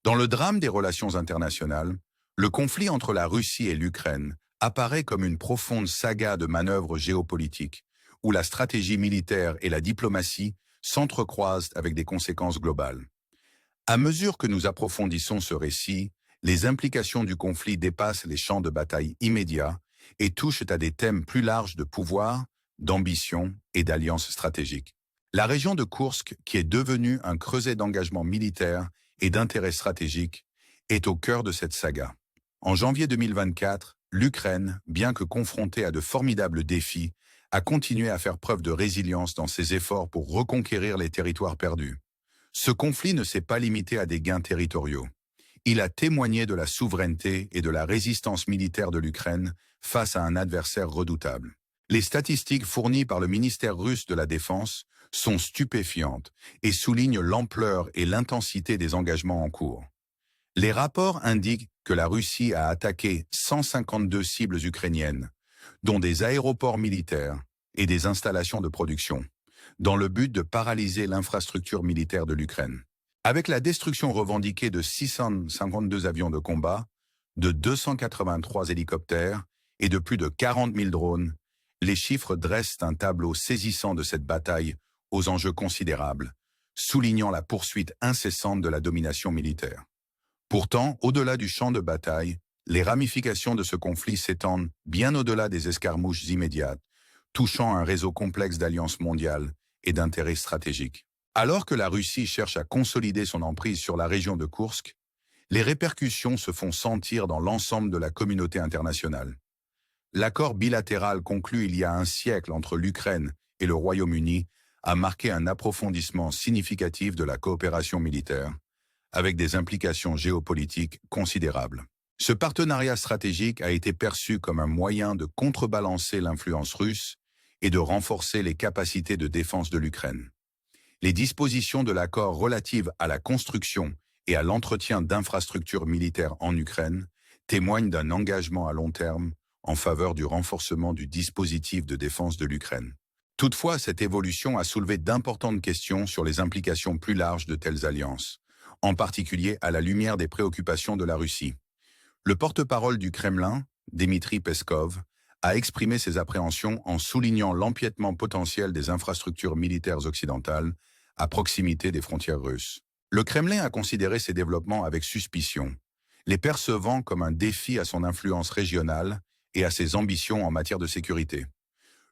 Dans le drame des relations internationales, le conflit entre la Russie et l'Ukraine apparaît comme une profonde saga de manœuvres géopolitiques, où la stratégie militaire et la diplomatie s'entrecroisent avec des conséquences globales. À mesure que nous approfondissons ce récit, les implications du conflit dépassent les champs de bataille immédiats et touchent à des thèmes plus larges de pouvoir, d'ambition et d'alliances stratégiques. La région de Koursk, qui est devenue un creuset d'engagement militaire et d'intérêt stratégique, est au cœur de cette saga. En janvier 2024, l'Ukraine, bien que confrontée à de formidables défis, a continué à faire preuve de résilience dans ses efforts pour reconquérir les territoires perdus. Ce conflit ne s'est pas limité à des gains territoriaux. Il a témoigné de la souveraineté et de la résistance militaire de l'Ukraine face à un adversaire redoutable. Les statistiques fournies par le ministère russe de la Défense sont stupéfiantes et soulignent l'ampleur et l'intensité des engagements en cours. Les rapports indiquent que la Russie a attaqué 152 cibles ukrainiennes, dont des aéroports militaires et des installations de production, dans le but de paralyser l'infrastructure militaire de l'Ukraine. Avec la destruction revendiquée de 652 avions de combat, de 283 hélicoptères et de plus de 40 000 drones, les chiffres dressent un tableau saisissant de cette bataille aux enjeux considérables, soulignant la poursuite incessante de la domination militaire. Pourtant, au-delà du champ de bataille, les ramifications de ce conflit s'étendent bien au-delà des escarmouches immédiates, touchant un réseau complexe d'alliances mondiales et d'intérêts stratégiques. Alors que la Russie cherche à consolider son emprise sur la région de Koursk, les répercussions se font sentir dans l'ensemble de la communauté internationale. L'accord bilatéral conclu il y a un siècle entre l'Ukraine et le Royaume-Uni a marqué un approfondissement significatif de la coopération militaire, avec des implications géopolitiques considérables. Ce partenariat stratégique a été perçu comme un moyen de contrebalancer l'influence russe et de renforcer les capacités de défense de l'Ukraine. Les dispositions de l'accord relatives à la construction et à l'entretien d'infrastructures militaires en Ukraine témoignent d'un engagement à long terme en faveur du renforcement du dispositif de défense de l'Ukraine. Toutefois, cette évolution a soulevé d'importantes questions sur les implications plus larges de telles alliances, en particulier à la lumière des préoccupations de la Russie. Le porte-parole du Kremlin, Dmitri Peskov, a exprimé ses appréhensions en soulignant l'empiètement potentiel des infrastructures militaires occidentales à proximité des frontières russes. Le Kremlin a considéré ces développements avec suspicion, les percevant comme un défi à son influence régionale et à ses ambitions en matière de sécurité.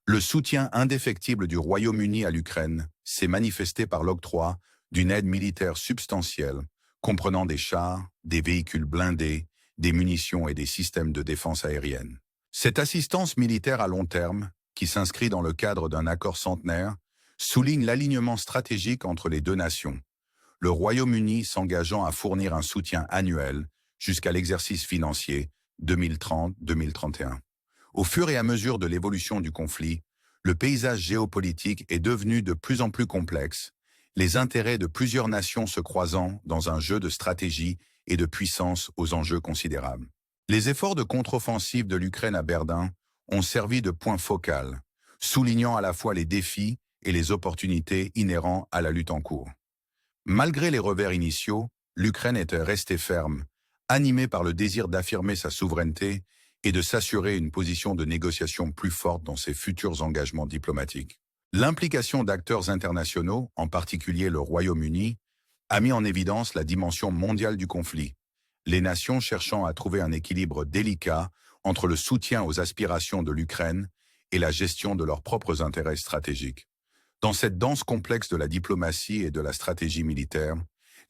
Le soutien indéfectible du Royaume-Uni à l'Ukraine s'est manifesté par l'octroi d'une aide militaire substantielle, comprenant des chars, des véhicules blindés, des munitions et des systèmes de défense aérienne. Cette assistance militaire à long terme, qui s'inscrit dans le cadre d'un accord centenaire, souligne l'alignement stratégique entre les deux nations, le Royaume-Uni s'engageant à fournir un soutien annuel jusqu'à l'exercice financier 2030-2031. Au fur et à mesure de l'évolution du conflit, le paysage géopolitique est devenu de plus en plus complexe, les intérêts de plusieurs nations se croisant dans un jeu de stratégie et de puissance aux enjeux considérables. Les efforts de contre-offensive de l'Ukraine à Verdun ont servi de point focal, soulignant à la fois les défis et les opportunités inhérents à la lutte en cours. Malgré les revers initiaux, l'Ukraine est restée ferme, animée par le désir d'affirmer sa souveraineté et de s'assurer une position de négociation plus forte dans ses futurs engagements diplomatiques. L'implication d'acteurs internationaux, en particulier le Royaume-Uni, a mis en évidence la dimension mondiale du conflit, les nations cherchant à trouver un équilibre délicat entre le soutien aux aspirations de l'Ukraine et la gestion de leurs propres intérêts stratégiques. Dans cette danse complexe de la diplomatie et de la stratégie militaire,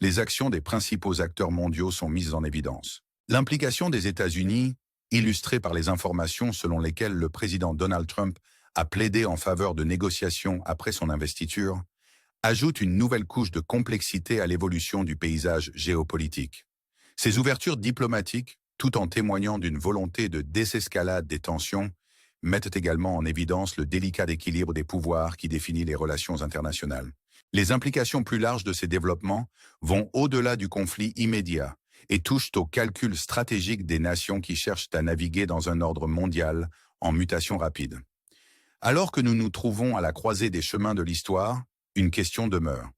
les actions des principaux acteurs mondiaux sont mises en évidence. L'implication des États-Unis, illustrée par les informations selon lesquelles le président Donald Trump a plaidé en faveur de négociations après son investiture, ajoute une nouvelle couche de complexité à l'évolution du paysage géopolitique. Ces ouvertures diplomatiques, tout en témoignant d'une volonté de désescalade des tensions, mettent également en évidence le délicat équilibre des pouvoirs qui définit les relations internationales. Les implications plus larges de ces développements vont au-delà du conflit immédiat et touchent au calcul stratégique des nations qui cherchent à naviguer dans un ordre mondial en mutation rapide. Alors que nous nous trouvons à la croisée des chemins de l'histoire, une question demeure.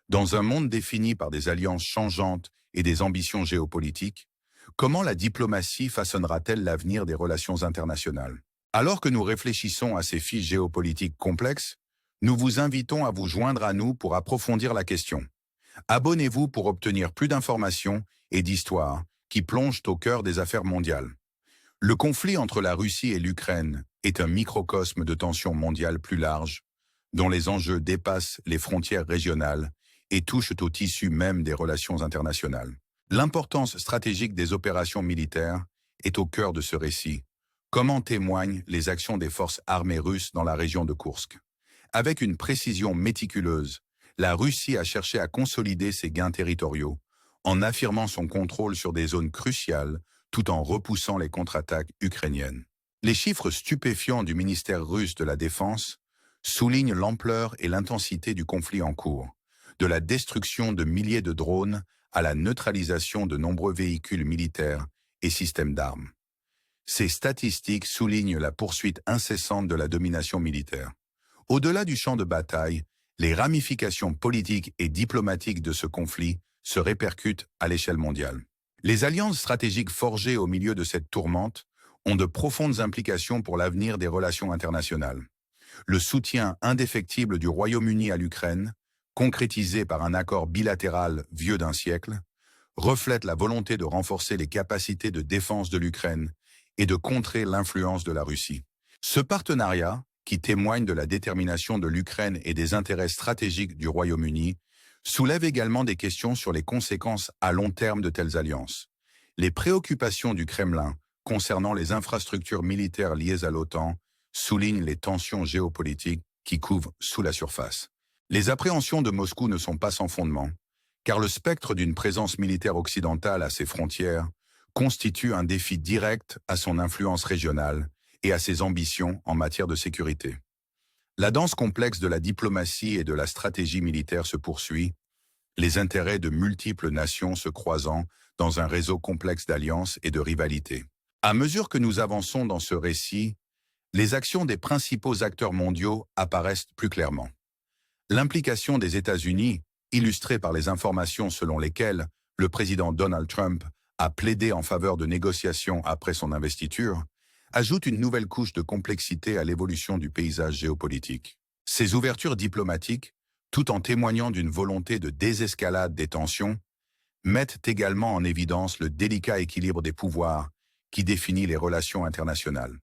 Dans un monde défini par des alliances changeantes et des ambitions géopolitiques, comment la diplomatie façonnera-t-elle l'avenir des relations internationales? Alors que nous réfléchissons à ces fiches géopolitiques complexes, nous vous invitons à vous joindre à nous pour approfondir la question. Abonnez-vous pour obtenir plus d'informations et d'histoires qui plongent au cœur des affaires mondiales. Le conflit entre la Russie et l'Ukraine est un microcosme de tensions mondiales plus larges, dont les enjeux dépassent les frontières régionales et touchent au tissu même des relations internationales. L'importance stratégique des opérations militaires est au cœur de ce récit, comme en témoignent les actions des forces armées russes dans la région de Koursk. Avec une précision méticuleuse, la Russie a cherché à consolider ses gains territoriaux, en affirmant son contrôle sur des zones cruciales, tout en repoussant les contre-attaques ukrainiennes. Les chiffres stupéfiants du ministère russe de la Défense soulignent l'ampleur et l'intensité du conflit en cours, de la destruction de milliers de drones à la neutralisation de nombreux véhicules militaires et systèmes d'armes. Ces statistiques soulignent la poursuite incessante de la domination militaire. Au-delà du champ de bataille, les ramifications politiques et diplomatiques de ce conflit se répercutent à l'échelle mondiale. Les alliances stratégiques forgées au milieu de cette tourmente ont de profondes implications pour l'avenir des relations internationales. Le soutien indéfectible du Royaume-Uni à l'Ukraine, concrétisé par un accord bilatéral vieux d'un siècle, reflète la volonté de renforcer les capacités de défense de l'Ukraine et de contrer l'influence de la Russie. Ce partenariat, qui témoigne de la détermination de l'Ukraine et des intérêts stratégiques du Royaume-Uni, soulève également des questions sur les conséquences à long terme de telles alliances. Les préoccupations du Kremlin concernant les infrastructures militaires liées à l'OTAN soulignent les tensions géopolitiques qui couvrent sous la surface. Les appréhensions de Moscou ne sont pas sans fondement, car le spectre d'une présence militaire occidentale à ses frontières constitue un défi direct à son influence régionale et à ses ambitions en matière de sécurité. La danse complexe de la diplomatie et de la stratégie militaire se poursuit, les intérêts de multiples nations se croisant dans un réseau complexe d'alliances et de rivalités. À mesure que nous avançons dans ce récit, les actions des principaux acteurs mondiaux apparaissent plus clairement. L'implication des États-Unis, illustrée par les informations selon lesquelles le président Donald Trump a plaidé en faveur de négociations après son investiture, ajoute une nouvelle couche de complexité à l'évolution du paysage géopolitique. Ces ouvertures diplomatiques, tout en témoignant d'une volonté de désescalade des tensions, mettent également en évidence le délicat équilibre des pouvoirs qui définit les relations internationales.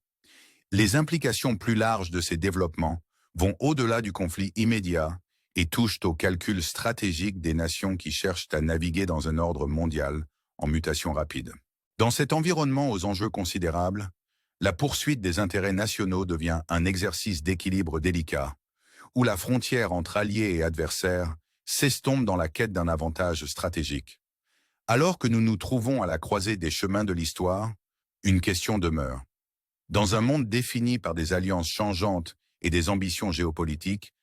Les implications plus larges de ces développements vont au-delà du conflit immédiat et touchent au calcul stratégique des nations qui cherchent à naviguer dans un ordre mondial en mutation rapide. Dans cet environnement aux enjeux considérables, la poursuite des intérêts nationaux devient un exercice d'équilibre délicat, où la frontière entre alliés et adversaires s'estompe dans la quête d'un avantage stratégique. Alors que nous nous trouvons à la croisée des chemins de l'histoire, une question demeure. Dans un monde défini par des alliances changeantes et des ambitions géopolitiques,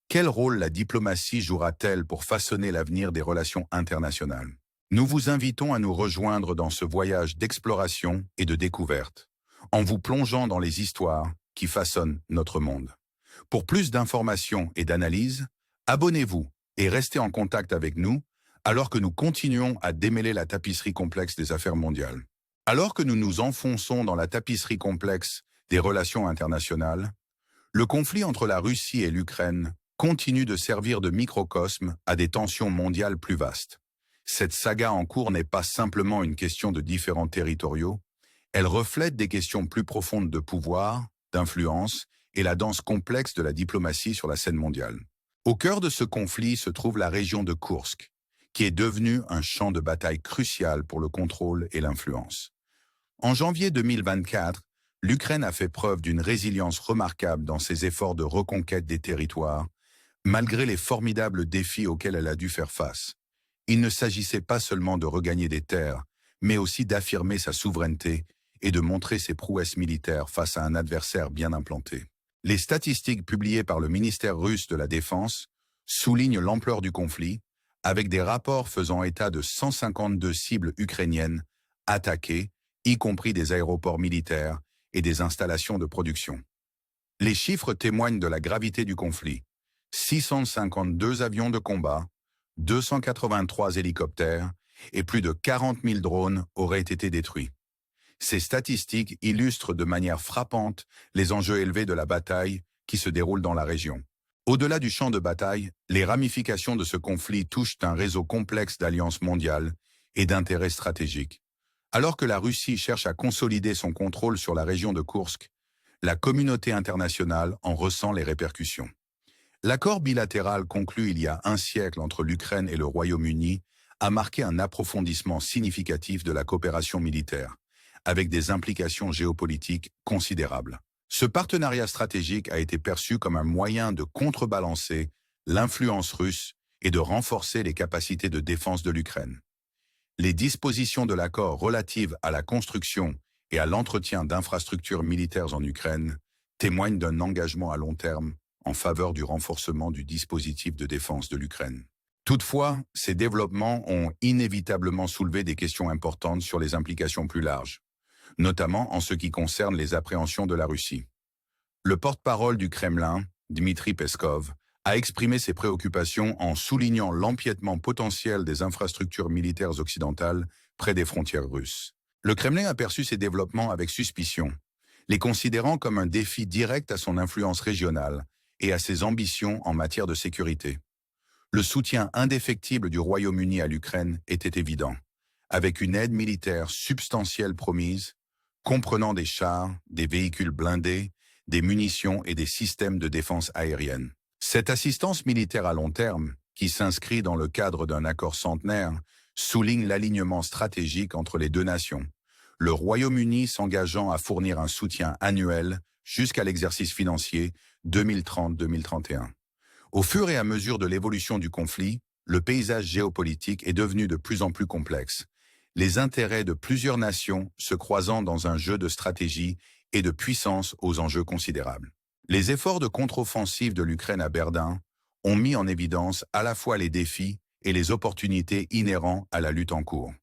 quel rôle la diplomatie jouera-t-elle pour façonner l'avenir des relations internationales? Nous vous invitons à nous rejoindre dans ce voyage d'exploration et de découverte, en vous plongeant dans les histoires qui façonnent notre monde. Pour plus d'informations et d'analyses, abonnez-vous et restez en contact avec nous alors que nous continuons à démêler la tapisserie complexe des affaires mondiales. Alors que nous nous enfonçons dans la tapisserie complexe des relations internationales, le conflit entre la Russie et l'Ukraine continue de servir de microcosme à des tensions mondiales plus vastes. Cette saga en cours n'est pas simplement une question de différends territoriaux, elle reflète des questions plus profondes de pouvoir, d'influence et la danse complexe de la diplomatie sur la scène mondiale. Au cœur de ce conflit se trouve la région de Koursk, qui est devenue un champ de bataille crucial pour le contrôle et l'influence. En janvier 2024, l'Ukraine a fait preuve d'une résilience remarquable dans ses efforts de reconquête des territoires, malgré les formidables défis auxquels elle a dû faire face. Il ne s'agissait pas seulement de regagner des terres, mais aussi d'affirmer sa souveraineté et de montrer ses prouesses militaires face à un adversaire bien implanté. Les statistiques publiées par le ministère russe de la Défense soulignent l'ampleur du conflit, avec des rapports faisant état de 152 cibles ukrainiennes attaquées, y compris des aéroports militaires et des installations de production. Les chiffres témoignent de la gravité du conflit. 652 avions de combat, 283 hélicoptères et plus de 40 000 drones auraient été détruits. Ces statistiques illustrent de manière frappante les enjeux élevés de la bataille qui se déroule dans la région. Au-delà du champ de bataille, les ramifications de ce conflit touchent un réseau complexe d'alliances mondiales et d'intérêts stratégiques. Alors que la Russie cherche à consolider son contrôle sur la région de Koursk, la communauté internationale en ressent les répercussions. L'accord bilatéral conclu il y a un siècle entre l'Ukraine et le Royaume-Uni a marqué un approfondissement significatif de la coopération militaire, avec des implications géopolitiques considérables. Ce partenariat stratégique a été perçu comme un moyen de contrebalancer l'influence russe et de renforcer les capacités de défense de l'Ukraine. Les dispositions de l'accord relatives à la construction et à l'entretien d'infrastructures militaires en Ukraine témoignent d'un engagement à long terme en faveur du renforcement du dispositif de défense de l'Ukraine. Toutefois, ces développements ont inévitablement soulevé des questions importantes sur les implications plus larges, notamment en ce qui concerne les appréhensions de la Russie. Le porte-parole du Kremlin, Dmitri Peskov, a exprimé ses préoccupations en soulignant l'empiètement potentiel des infrastructures militaires occidentales près des frontières russes. Le Kremlin a perçu ces développements avec suspicion, les considérant comme un défi direct à son influence régionale et à ses ambitions en matière de sécurité. Le soutien indéfectible du Royaume-Uni à l'Ukraine était évident, avec une aide militaire substantielle promise, comprenant des chars, des véhicules blindés, des munitions et des systèmes de défense aérienne. Cette assistance militaire à long terme, qui s'inscrit dans le cadre d'un accord centenaire, souligne l'alignement stratégique entre les deux nations, le Royaume-Uni s'engageant à fournir un soutien annuel jusqu'à l'exercice financier 2030-2031. Au fur et à mesure de l'évolution du conflit, le paysage géopolitique est devenu de plus en plus complexe, les intérêts de plusieurs nations se croisant dans un jeu de stratégie et de puissance aux enjeux considérables. Les efforts de contre-offensive de l'Ukraine à Verdun ont mis en évidence à la fois les défis et les opportunités inhérents à la lutte en cours.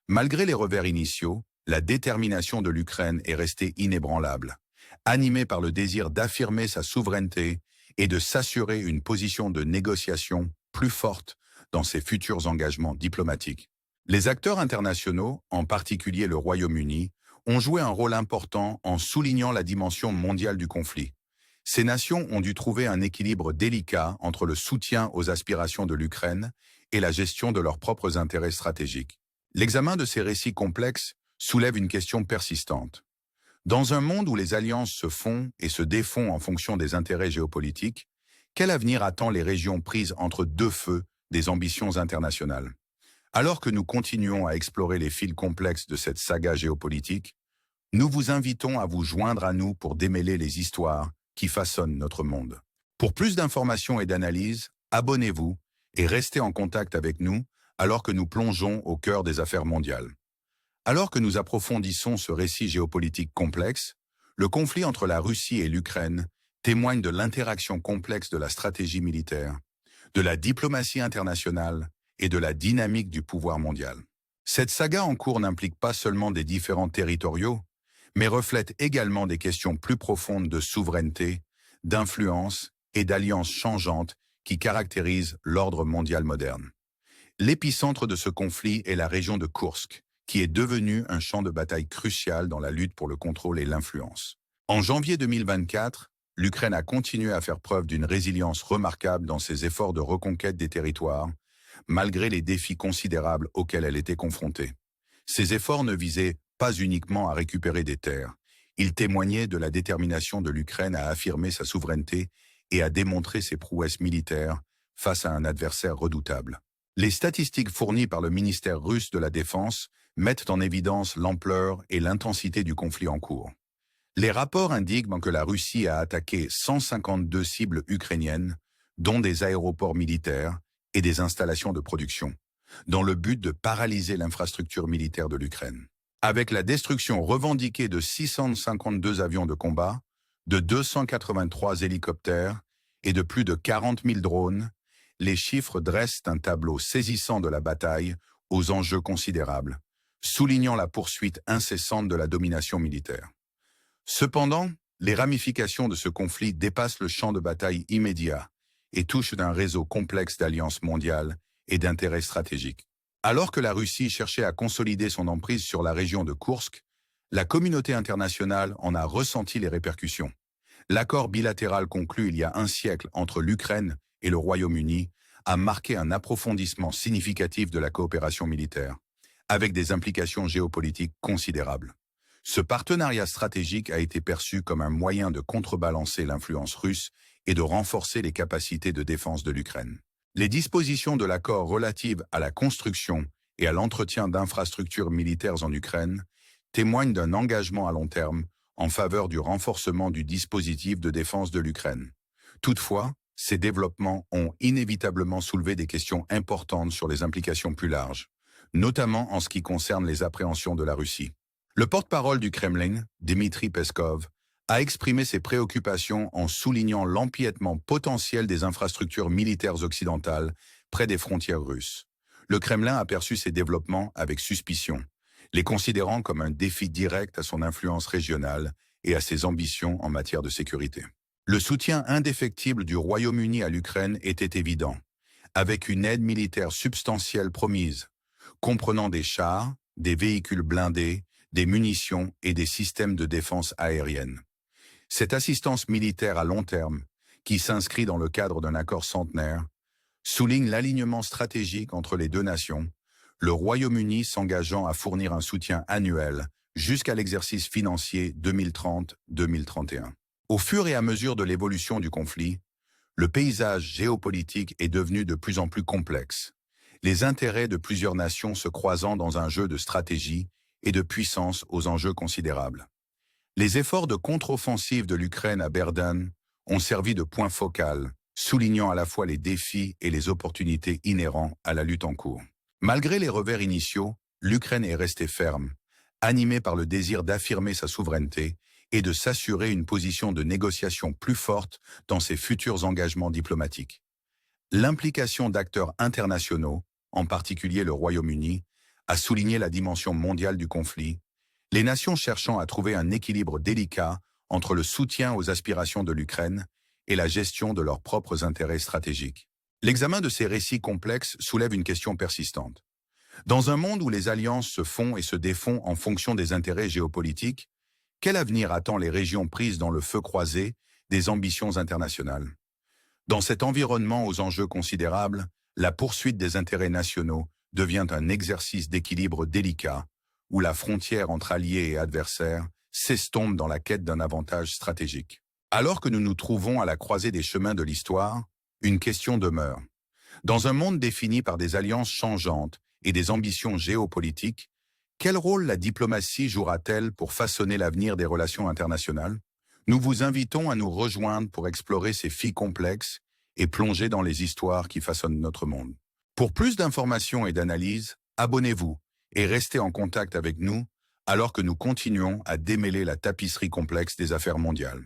Malgré les revers initiaux, la détermination de l'Ukraine est restée inébranlable, animée par le désir d'affirmer sa souveraineté et de s'assurer une position de négociation plus forte dans ses futurs engagements diplomatiques. Les acteurs internationaux, en particulier le Royaume-Uni, ont joué un rôle important en soulignant la dimension mondiale du conflit. Ces nations ont dû trouver un équilibre délicat entre le soutien aux aspirations de l'Ukraine et la gestion de leurs propres intérêts stratégiques. L'examen de ces récits complexes soulève une question persistante. Dans un monde où les alliances se font et se défont en fonction des intérêts géopolitiques, quel avenir attend les régions prises entre deux feux des ambitions internationales? Alors que nous continuons à explorer les fils complexes de cette saga géopolitique, nous vous invitons à vous joindre à nous pour démêler les histoires qui façonnent notre monde. Pour plus d'informations et d'analyses, abonnez-vous et restez en contact avec nous alors que nous plongeons au cœur des affaires mondiales. Alors que nous approfondissons ce récit géopolitique complexe, le conflit entre la Russie et l'Ukraine témoigne de l'interaction complexe de la stratégie militaire, de la diplomatie internationale et de la dynamique du pouvoir mondial. Cette saga en cours n'implique pas seulement des différends territoriaux, mais reflète également des questions plus profondes de souveraineté, d'influence et d'alliances changeantes qui caractérisent l'ordre mondial moderne. L'épicentre de ce conflit est la région de Koursk, qui est devenue un champ de bataille crucial dans la lutte pour le contrôle et l'influence. En janvier 2024, l'Ukraine a continué à faire preuve d'une résilience remarquable dans ses efforts de reconquête des territoires, malgré les défis considérables auxquels elle était confrontée. Ces efforts ne visaient pas uniquement à récupérer des terres, ils témoignaient de la détermination de l'Ukraine à affirmer sa souveraineté et à démontrer ses prouesses militaires face à un adversaire redoutable. Les statistiques fournies par le ministère russe de la Défense mettent en évidence l'ampleur et l'intensité du conflit en cours. Les rapports indiquent que la Russie a attaqué 152 cibles ukrainiennes, dont des aéroports militaires et des installations de production, dans le but de paralyser l'infrastructure militaire de l'Ukraine. Avec la destruction revendiquée de 652 avions de combat, de 283 hélicoptères et de plus de 40 000 drones, les chiffres dressent un tableau saisissant de la bataille aux enjeux considérables, soulignant la poursuite incessante de la domination militaire. Cependant, les ramifications de ce conflit dépassent le champ de bataille immédiat et touchent un réseau complexe d'alliances mondiales et d'intérêts stratégiques. Alors que la Russie cherchait à consolider son emprise sur la région de Koursk, la communauté internationale en a ressenti les répercussions. L'accord bilatéral conclu il y a un siècle entre l'Ukraine et le Royaume-Uni a marqué un approfondissement significatif de la coopération militaire, avec des implications géopolitiques considérables. Ce partenariat stratégique a été perçu comme un moyen de contrebalancer l'influence russe et de renforcer les capacités de défense de l'Ukraine. Les dispositions de l'accord relatives à la construction et à l'entretien d'infrastructures militaires en Ukraine témoignent d'un engagement à long terme en faveur du renforcement du dispositif de défense de l'Ukraine. Toutefois, ces développements ont inévitablement soulevé des questions importantes sur les implications plus larges, notamment en ce qui concerne les appréhensions de la Russie. Le porte-parole du Kremlin, Dmitri Peskov, a exprimé ses préoccupations en soulignant l'empiètement potentiel des infrastructures militaires occidentales près des frontières russes. Le Kremlin a perçu ces développements avec suspicion, les considérant comme un défi direct à son influence régionale et à ses ambitions en matière de sécurité. Le soutien indéfectible du Royaume-Uni à l'Ukraine était évident, avec une aide militaire substantielle promise, comprenant des chars, des véhicules blindés, des munitions et des systèmes de défense aérienne. Cette assistance militaire à long terme, qui s'inscrit dans le cadre d'un accord centenaire, souligne l'alignement stratégique entre les deux nations, le Royaume-Uni s'engageant à fournir un soutien annuel jusqu'à l'exercice financier 2030-2031. Au fur et à mesure de l'évolution du conflit, le paysage géopolitique est devenu de plus en plus complexe, les intérêts de plusieurs nations se croisant dans un jeu de stratégie et de puissance aux enjeux considérables. Les efforts de contre-offensive de l'Ukraine à Berdyan ont servi de point focal, soulignant à la fois les défis et les opportunités inhérents à la lutte en cours. Malgré les revers initiaux, l'Ukraine est restée ferme, animée par le désir d'affirmer sa souveraineté et de s'assurer une position de négociation plus forte dans ses futurs engagements diplomatiques. L'implication d'acteurs internationaux, en particulier le Royaume-Uni, a souligné la dimension mondiale du conflit, les nations cherchant à trouver un équilibre délicat entre le soutien aux aspirations de l'Ukraine et la gestion de leurs propres intérêts stratégiques. L'examen de ces récits complexes soulève une question persistante. Dans un monde où les alliances se font et se défont en fonction des intérêts géopolitiques, quel avenir attend les régions prises dans le feu croisé des ambitions internationales? Dans cet environnement aux enjeux considérables, la poursuite des intérêts nationaux devient un exercice d'équilibre délicat, où la frontière entre alliés et adversaires s'estompe dans la quête d'un avantage stratégique. Alors que nous nous trouvons à la croisée des chemins de l'histoire, une question demeure. Dans un monde défini par des alliances changeantes et des ambitions géopolitiques, quel rôle la diplomatie jouera-t-elle pour façonner l'avenir des relations internationales? Nous vous invitons à nous rejoindre pour explorer ces fils complexes et plonger dans les histoires qui façonnent notre monde. Pour plus d'informations et d'analyses, abonnez-vous et restez en contact avec nous alors que nous continuons à démêler la tapisserie complexe des affaires mondiales.